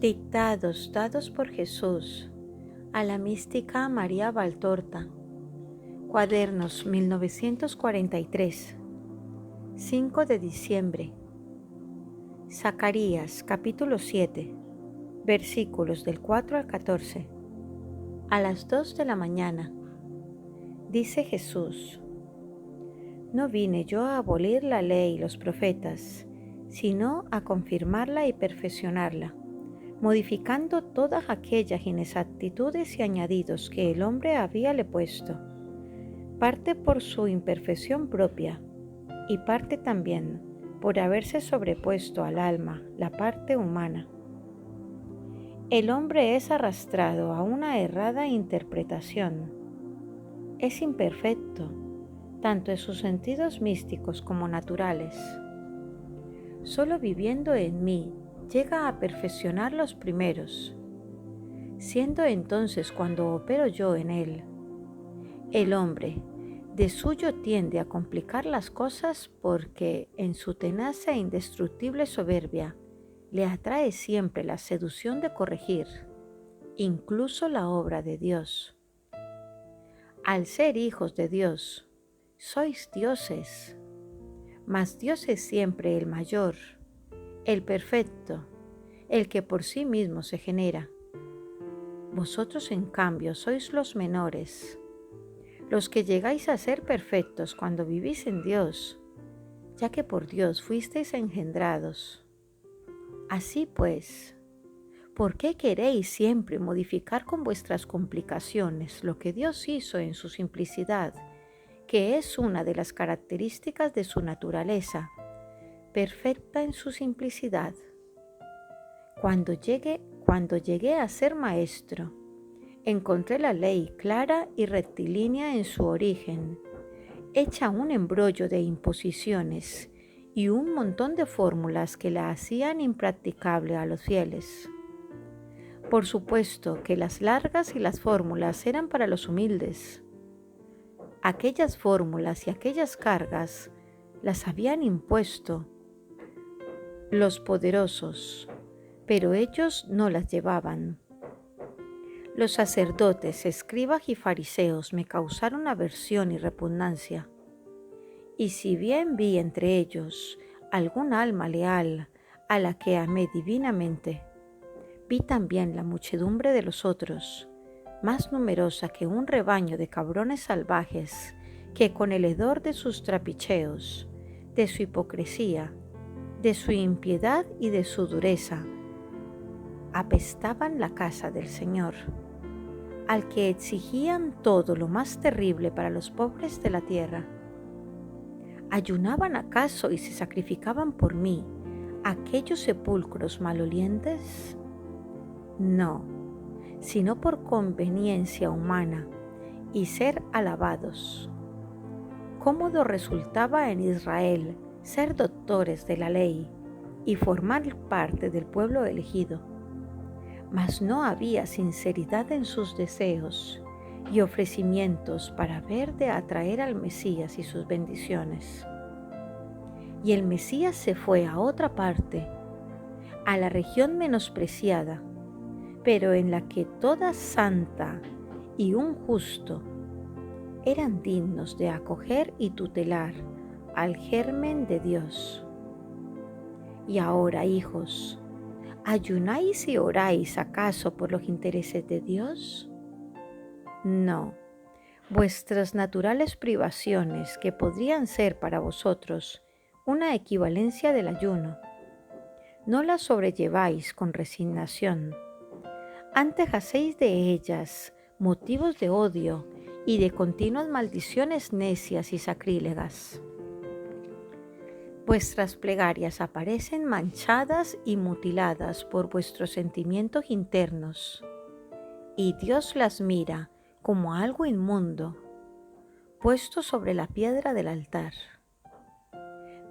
Dictados dados por Jesús a la mística María Valtorta. Cuadernos 1943, 5 de diciembre. Zacarías capítulo 7, versículos del 4 al 14. A las 2 de la mañana. Dice Jesús: No vine yo a abolir la ley y los profetas, sino a confirmarla y perfeccionarla, modificando todas aquellas inexactitudes y añadidos que el hombre habíale puesto, parte por su imperfección propia y parte también por haberse sobrepuesto al alma la parte humana. El hombre es arrastrado a una errada interpretación. Es imperfecto, tanto en sus sentidos místicos como naturales. Solo viviendo en mí llega a perfeccionar los primeros, siendo entonces cuando opero yo en él. El hombre de suyo tiende a complicar las cosas porque en su tenaz e indestructible soberbia le atrae siempre la seducción de corregir, incluso la obra de Dios. Al ser hijos de Dios, sois dioses, mas Dios es siempre el mayor, el perfecto, el que por sí mismo se genera. Vosotros, en cambio, sois los menores, los que llegáis a ser perfectos cuando vivís en Dios, ya que por Dios fuisteis engendrados. Así pues, ¿por qué queréis siempre modificar con vuestras complicaciones lo que Dios hizo en su simplicidad, que es una de las características de su naturaleza, perfecta en su simplicidad? Cuando llegué a ser maestro, encontré la ley clara y rectilínea en su origen, hecha un embrollo de imposiciones y un montón de fórmulas que la hacían impracticable a los fieles. Por supuesto que las largas y las fórmulas eran para los humildes. Aquellas fórmulas y aquellas cargas las habían impuesto los poderosos, pero ellos no las llevaban. Los sacerdotes, escribas y fariseos me causaron aversión y repugnancia, y si bien vi entre ellos algún alma leal a la que amé divinamente, vi también la muchedumbre de los otros, más numerosa que un rebaño de cabrones salvajes, que con el hedor de sus trapicheos, de su hipocresía, de su impiedad y de su dureza, apestaban la casa del Señor, al que exigían todo lo más terrible para los pobres de la tierra. ¿Ayunaban acaso y se sacrificaban por mí aquellos sepulcros malolientes? No, sino por conveniencia humana y ser alabados. Cómodo resultaba en Israel ser doctores de la ley y formar parte del pueblo elegido, mas no había sinceridad en sus deseos y ofrecimientos para ver de atraer al Mesías y sus bendiciones. Y el Mesías se fue a otra parte, a la región menospreciada, pero en la que toda santa y un justo eran dignos de acoger y tutelar al germen de Dios. Y ahora, hijos, ¿ayunáis y oráis acaso por los intereses de Dios? No, vuestras naturales privaciones, que podrían ser para vosotros una equivalencia del ayuno, no las sobrelleváis con resignación. Antes hacéis de ellas motivos de odio y de continuas maldiciones necias y sacrílegas. Vuestras plegarias aparecen manchadas y mutiladas por vuestros sentimientos internos, y Dios las mira como algo inmundo, puesto sobre la piedra del altar.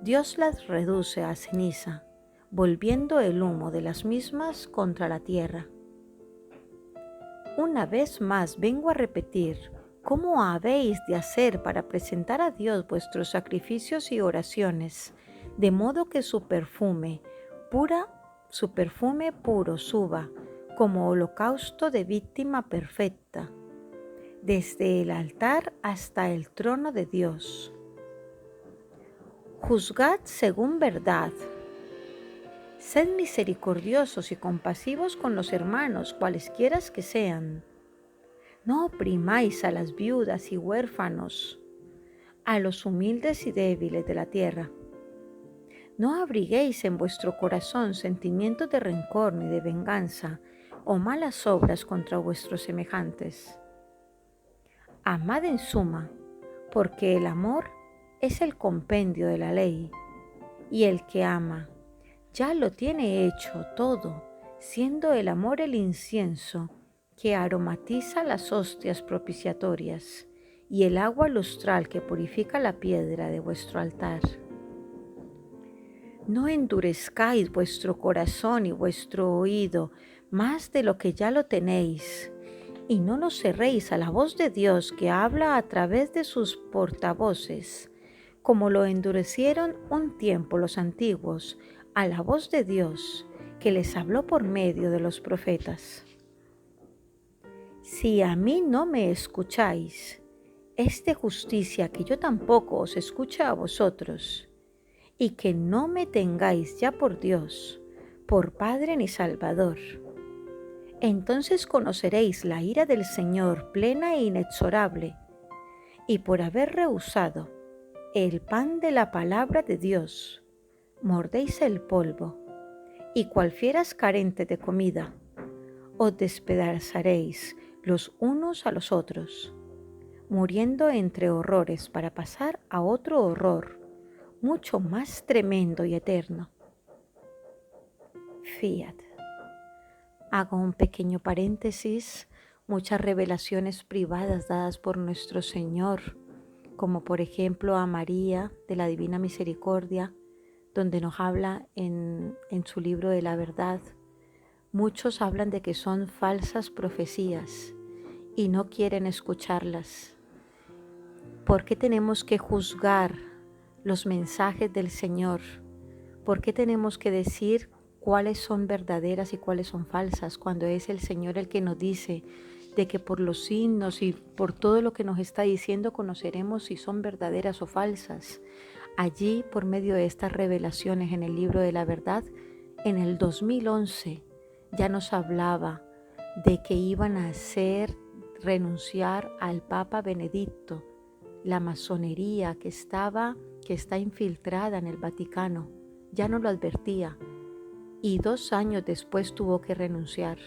Dios las reduce a ceniza, volviendo el humo de las mismas contra la tierra. Una vez más vengo a repetir cómo habéis de hacer para presentar a Dios vuestros sacrificios y oraciones, de modo que su perfume, pura su perfume puro suba como holocausto de víctima perfecta, desde el altar hasta el trono de Dios. Juzgad según verdad. Sed misericordiosos y compasivos con los hermanos, cualesquiera que sean. No oprimáis a las viudas y huérfanos, a los humildes y débiles de la tierra. No abriguéis en vuestro corazón sentimientos de rencor ni de venganza o malas obras contra vuestros semejantes. Amad en suma, porque el amor es el compendio de la ley, y el que ama ya lo tiene hecho todo, siendo el amor el incienso que aromatiza las hostias propiciatorias y el agua lustral que purifica la piedra de vuestro altar. No endurezcáis vuestro corazón y vuestro oído más de lo que ya lo tenéis, y no nos cerréis a la voz de Dios que habla a través de sus portavoces, como lo endurecieron un tiempo los antiguos a la voz de Dios que les habló por medio de los profetas. Si a mí no me escucháis, es de justicia que yo tampoco os escuche a vosotros, y que no me tengáis ya por Dios, por Padre ni Salvador. Entonces conoceréis la ira del Señor plena e inexorable, y por haber rehusado el pan de la palabra de Dios, mordéis el polvo, y cual fieras carentes de comida, os despedazaréis los unos a los otros, muriendo entre horrores para pasar a otro horror, mucho más tremendo y eterno. Fiat. Hago un pequeño paréntesis. Muchas revelaciones privadas dadas por nuestro Señor, como por ejemplo a María de la Divina Misericordia, donde nos habla en su libro de la verdad. Muchos hablan de que son falsas profecías y no quieren escucharlas. ¿Por qué tenemos que juzgar los mensajes del Señor? ¿Por qué tenemos que decir cuáles son verdaderas y cuáles son falsas cuando es el Señor el que nos dice de que por los signos y por todo lo que nos está diciendo conoceremos si son verdaderas o falsas? Allí, por medio de estas revelaciones en el libro de la verdad, en el 2011 ya nos hablaba de que iban a hacer renunciar al Papa Benedicto, la masonería que está infiltrada en el Vaticano. Ya nos lo advertía, y 2 años después tuvo que renunciar.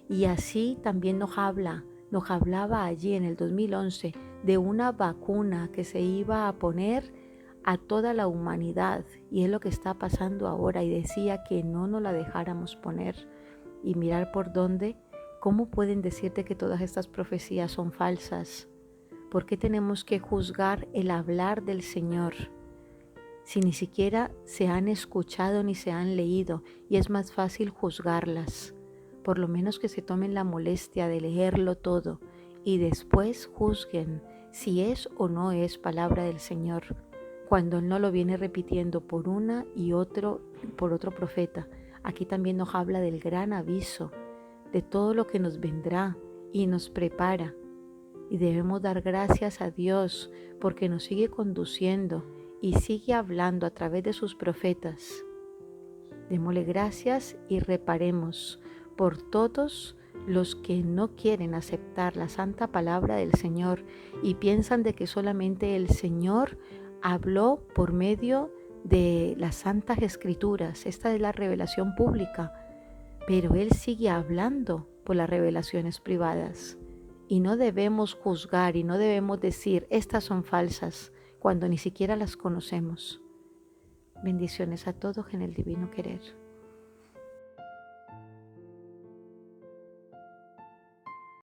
Y así también nos hablaba allí en el 2011 de una vacuna que se iba a poner a toda la humanidad, y es lo que está pasando ahora, y decía que no nos la dejáramos poner. Y mirar por dónde, cómo pueden decirte que todas estas profecías son falsas. ¿Por qué tenemos que juzgar el hablar del Señor si ni siquiera se han escuchado ni se han leído? Y es más fácil juzgarlas. Por lo menos que se tomen la molestia de leerlo todo y después juzguen si es o no es palabra del Señor, cuando Él no lo viene repitiendo por por otro profeta. Aquí también nos habla del gran aviso, de todo lo que nos vendrá y nos prepara. Y debemos dar gracias a Dios porque nos sigue conduciendo y sigue hablando a través de sus profetas. Démosle gracias y reparemos por todos los que no quieren aceptar la santa palabra del Señor y piensan de que solamente el Señor habló por medio de las santas escrituras. Esta es la revelación pública, pero Él sigue hablando por las revelaciones privadas. Y no debemos juzgar y no debemos decir estas son falsas cuando ni siquiera las conocemos. Bendiciones a todos en el divino querer.